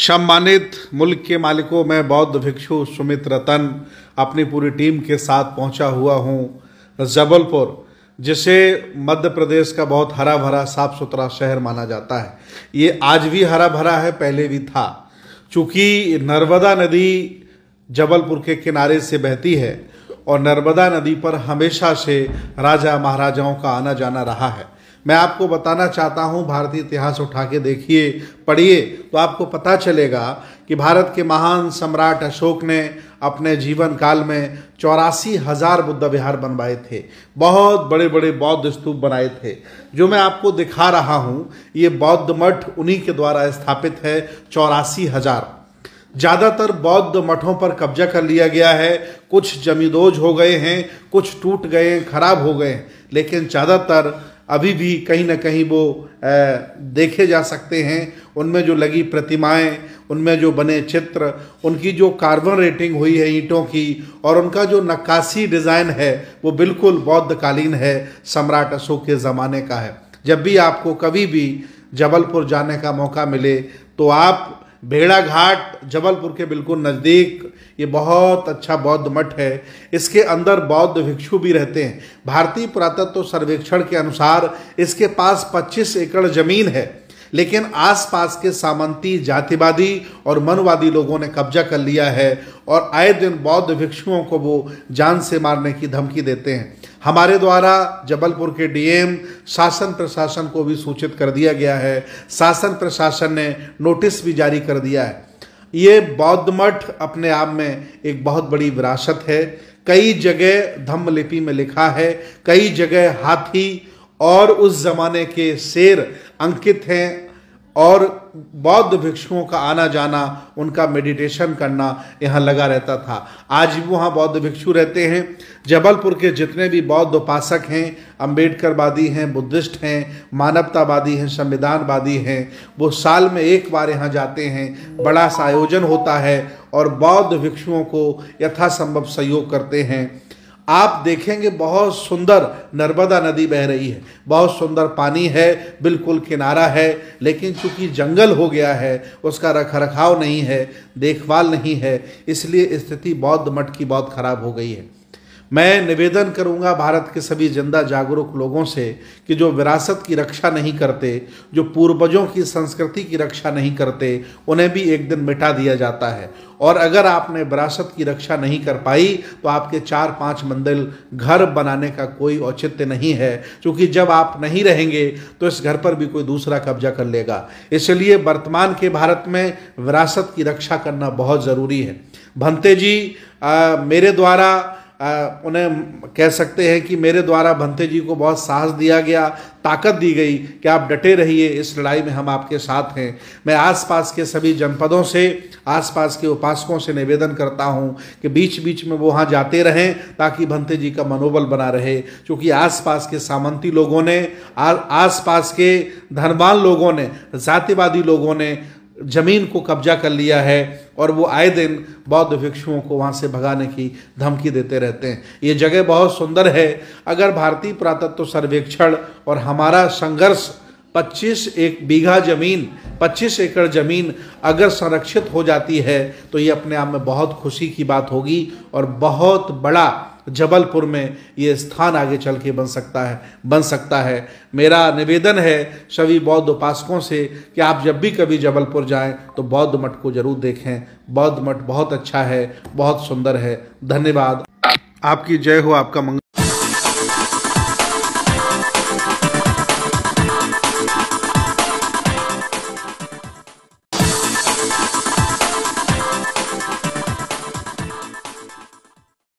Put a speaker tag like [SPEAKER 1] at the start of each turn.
[SPEAKER 1] सम्मानित मुल्क के मालिकों, मैं बौद्ध भिक्षु सुमित रतन अपनी पूरी टीम के साथ पहुंचा हुआ हूं जबलपुर, जिसे मध्य प्रदेश का बहुत हरा भरा साफ सुथरा शहर माना जाता है। ये आज भी हरा भरा है, पहले भी था। चूँकि नर्मदा नदी जबलपुर के किनारे से बहती है और नर्मदा नदी पर हमेशा से राजा महाराजाओं का आना जाना रहा है। मैं आपको बताना चाहता हूं, भारतीय इतिहास उठा के देखिए, पढ़िए, तो आपको पता चलेगा कि भारत के महान सम्राट अशोक ने अपने जीवन काल में 84,000 बुद्ध विहार बनवाए थे। बहुत बड़े बड़े बौद्ध स्तूप बनाए थे। जो मैं आपको दिखा रहा हूं, ये बौद्ध मठ उन्हीं के द्वारा स्थापित है। 84,000। ज़्यादातर बौद्ध मठों पर कब्जा कर लिया गया है। कुछ जमींदोज हो गए हैं, कुछ टूट गए, खराब हो गए हैं, लेकिन ज़्यादातर अभी भी कहीं ना कहीं वो देखे जा सकते हैं। उनमें जो लगी प्रतिमाएं, उनमें जो बने चित्र, उनकी जो कार्बन रेटिंग हुई है ईंटों की, और उनका जो नक्काशी डिज़ाइन है वो बिल्कुल बौद्धकालीन है, सम्राट अशोक के ज़माने का है। जब भी आपको कभी भी जबलपुर जाने का मौका मिले तो आप भेड़ा घाट, जबलपुर के बिल्कुल नज़दीक, ये बहुत अच्छा बौद्ध मठ है। इसके अंदर बौद्ध भिक्षु भी रहते हैं। भारतीय पुरातत्व सर्वेक्षण के अनुसार इसके पास 25 एकड़ जमीन है, लेकिन आसपास के सामंती, जातिवादी और मनवादी लोगों ने कब्जा कर लिया है और आए दिन बौद्ध भिक्षुओं को वो जान से मारने की धमकी देते हैं। हमारे द्वारा जबलपुर के डीएम, शासन प्रशासन को भी सूचित कर दिया गया है। शासन प्रशासन ने नोटिस भी जारी कर दिया है। ये बौद्ध मठ अपने आप में एक बहुत बड़ी विरासत है। कई जगह धम्म लिपि में लिखा है, कई जगह हाथी और उस जमाने के शेर अंकित हैं, और बौद्ध भिक्षुओं का आना जाना, उनका मेडिटेशन करना यहाँ लगा रहता था। आज भी वहाँ बौद्ध भिक्षु रहते हैं। जबलपुर के जितने भी बौद्ध उपासक हैं, अम्बेडकरवादी हैं, बुद्धिस्ट हैं, मानवतावादी हैं, संविधानवादी हैं, वो साल में एक बार यहाँ जाते हैं। बड़ा सा आयोजन होता है और बौद्ध भिक्षुओं को यथासंभव सहयोग करते हैं। आप देखेंगे बहुत सुंदर नर्मदा नदी बह रही है, बहुत सुंदर पानी है, बिल्कुल किनारा है, लेकिन चूंकि जंगल हो गया है, उसका रखरखाव नहीं है, देखभाल नहीं है, इसलिए स्थिति बौद्ध मठ की बहुत खराब हो गई है। मैं निवेदन करूंगा भारत के सभी जिंदा जागरूक लोगों से कि जो विरासत की रक्षा नहीं करते, जो पूर्वजों की संस्कृति की रक्षा नहीं करते, उन्हें भी एक दिन मिटा दिया जाता है। और अगर आपने विरासत की रक्षा नहीं कर पाई तो आपके 4-5 मंजिल घर बनाने का कोई औचित्य नहीं है, क्योंकि जब आप नहीं रहेंगे तो इस घर पर भी कोई दूसरा कब्जा कर लेगा। इसलिए वर्तमान के भारत में विरासत की रक्षा करना बहुत ज़रूरी है। भंते जी मेरे द्वारा उन्हें कह सकते हैं कि मेरे द्वारा भंते जी को बहुत साहस दिया गया, ताकत दी गई कि आप डटे रहिए, इस लड़ाई में हम आपके साथ हैं। मैं आसपास के सभी जनपदों से, आसपास के उपासकों से निवेदन करता हूं कि बीच बीच में वो वहाँ जाते रहें, ताकि भंते जी का मनोबल बना रहे। क्योंकि आसपास के सामंती लोगों ने, आसपास के धनवान लोगों ने, जातिवादी लोगों ने जमीन को कब्जा कर लिया है, और वो आए दिन बौद्ध भिक्षुओं को वहाँ से भगाने की धमकी देते रहते हैं। ये जगह बहुत सुंदर है। अगर भारतीय पुरातत्व सर्वेक्षण और हमारा संघर्ष 25 एकड़ जमीन अगर संरक्षित हो जाती है तो ये अपने आप में बहुत खुशी की बात होगी, और बहुत बड़ा जबलपुर में ये स्थान आगे चल के बन सकता है। मेरा निवेदन है सभी बौद्ध उपासकों से कि आप जब भी कभी जबलपुर जाएं तो बौद्ध मठ को जरूर देखें। बौद्ध मठ बहुत अच्छा है, बहुत सुंदर है। धन्यवाद। आपकी जय हो, आपका मंगल।